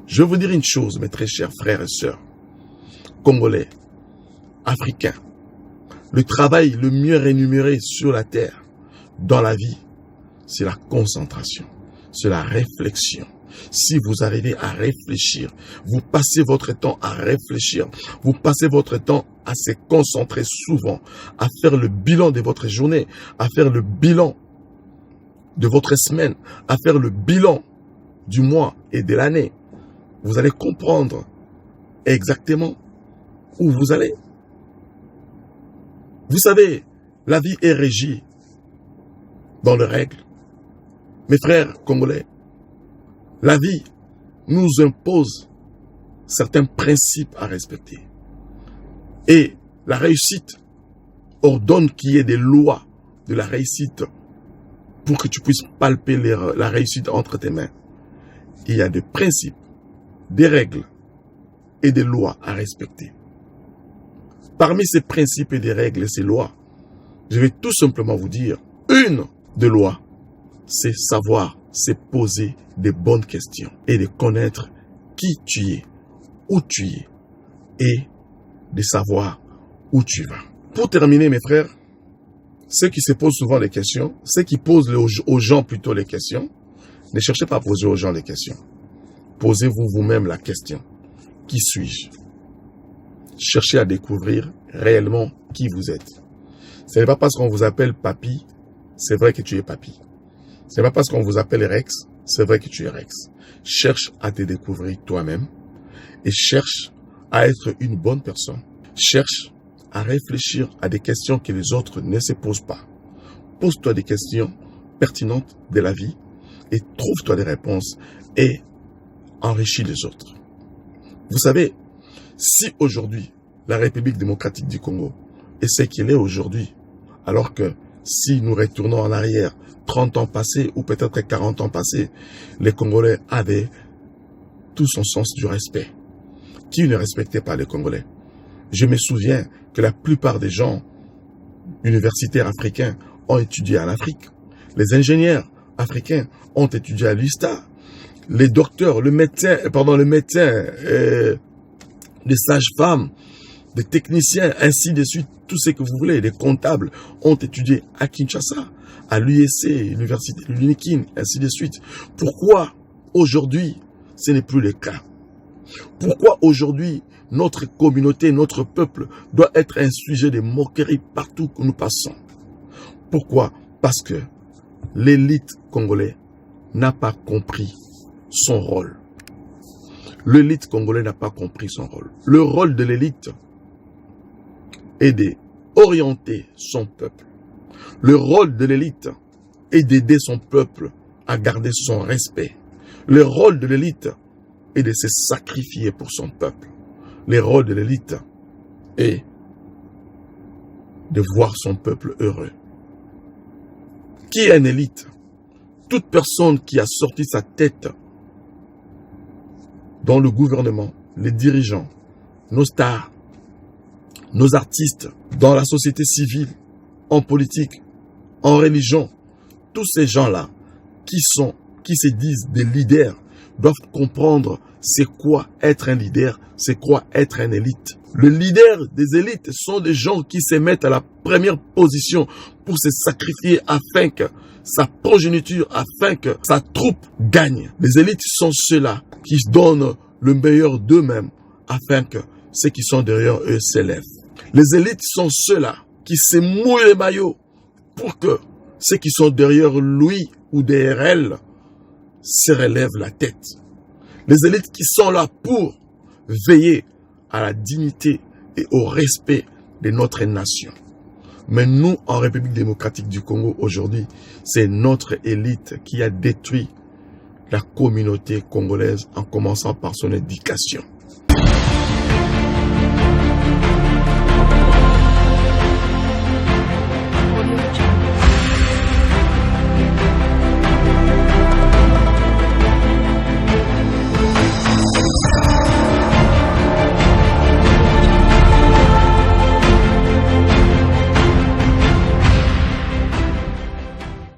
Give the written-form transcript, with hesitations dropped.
Je vais vous dire une chose, mes très chers frères et sœurs, Congolais, Africains. Le travail le mieux rémunéré sur la terre, dans la vie, c'est la concentration, c'est la réflexion. Si vous arrivez à réfléchir, vous passez votre temps à réfléchir, vous passez votre temps à se concentrer souvent, à faire le bilan de votre journée, à faire le bilan de votre semaine, à faire le bilan du mois et de l'année, vous allez comprendre exactement où vous allez. Vous savez, la vie est régie dans les règles. Mes frères congolais, la vie nous impose certains principes à respecter. Et la réussite ordonne qu'il y ait des lois de la réussite pour que tu puisses palper la réussite entre tes mains. Il y a des principes, des règles et des lois à respecter. Parmi ces principes et des règles et ces lois, je vais tout simplement vous dire, une des lois, c'est savoir se poser des bonnes questions et de connaître qui tu es, où tu es et de savoir où tu vas. Pour terminer, mes frères, ceux qui se posent souvent les questions, ceux qui posent aux gens plutôt les questions, ne cherchez pas à poser aux gens les questions. Posez-vous vous-même la question. Qui suis-je? Cherchez à découvrir réellement qui vous êtes. Ce n'est pas parce qu'on vous appelle papy, c'est vrai que tu es papy. Ce n'est pas parce qu'on vous appelle Rex, c'est vrai que tu es Rex. Cherche à te découvrir toi-même et cherche à être une bonne personne. Cherche à réfléchir à des questions que les autres ne se posent pas. Pose-toi des questions pertinentes de la vie et trouve-toi des réponses et enrichis les autres. Vous savez, si aujourd'hui, la République démocratique du Congo est ce qu'elle est aujourd'hui, alors que si nous retournons en arrière, 30 ans passés ou peut-être 40 ans passés, les Congolais avaient tout son sens du respect. Qui ne respectait pas les Congolais? Je me souviens que la plupart des gens universitaires africains ont étudié en Afrique. Les ingénieurs africains ont étudié à l'USTA. Les docteurs, les médecins, les sages-femmes, des techniciens, ainsi de suite, tout ce que vous voulez, les comptables ont étudié à Kinshasa, à l'USC, l'université de l'Unikin, ainsi de suite. Pourquoi aujourd'hui ce n'est plus le cas? Pourquoi aujourd'hui notre communauté, notre peuple doit être un sujet de moquerie partout que nous passons? Pourquoi? Parce que l'élite congolaise n'a pas compris son rôle. L'élite congolaise n'a pas compris son rôle. Le rôle de l'élite est d'orienter son peuple. Le rôle de l'élite est d'aider son peuple à garder son respect. Le rôle de l'élite est de se sacrifier pour son peuple. Le rôle de l'élite est de voir son peuple heureux. Qui est une élite? Toute personne qui a sorti sa tête dans le gouvernement, les dirigeants, nos stars, nos artistes, dans la société civile, en politique, en religion, tous ces gens-là qui se disent des leaders doivent comprendre c'est quoi être un leader, c'est quoi être une élite. Le leader des élites sont des gens qui se mettent à la première position pour se sacrifier afin que sa progéniture, afin que sa troupe gagne. Les élites sont ceux-là qui donnent le meilleur d'eux-mêmes afin que ceux qui sont derrière eux s'élèvent. Les élites sont ceux-là qui se mouillent les maillots pour que ceux qui sont derrière lui ou derrière elle se relèvent la tête. Les élites qui sont là pour veiller à la dignité et au respect de notre nation. Mais nous, en République démocratique du Congo, aujourd'hui, c'est notre élite qui a détruit la communauté congolaise en commençant par son éducation.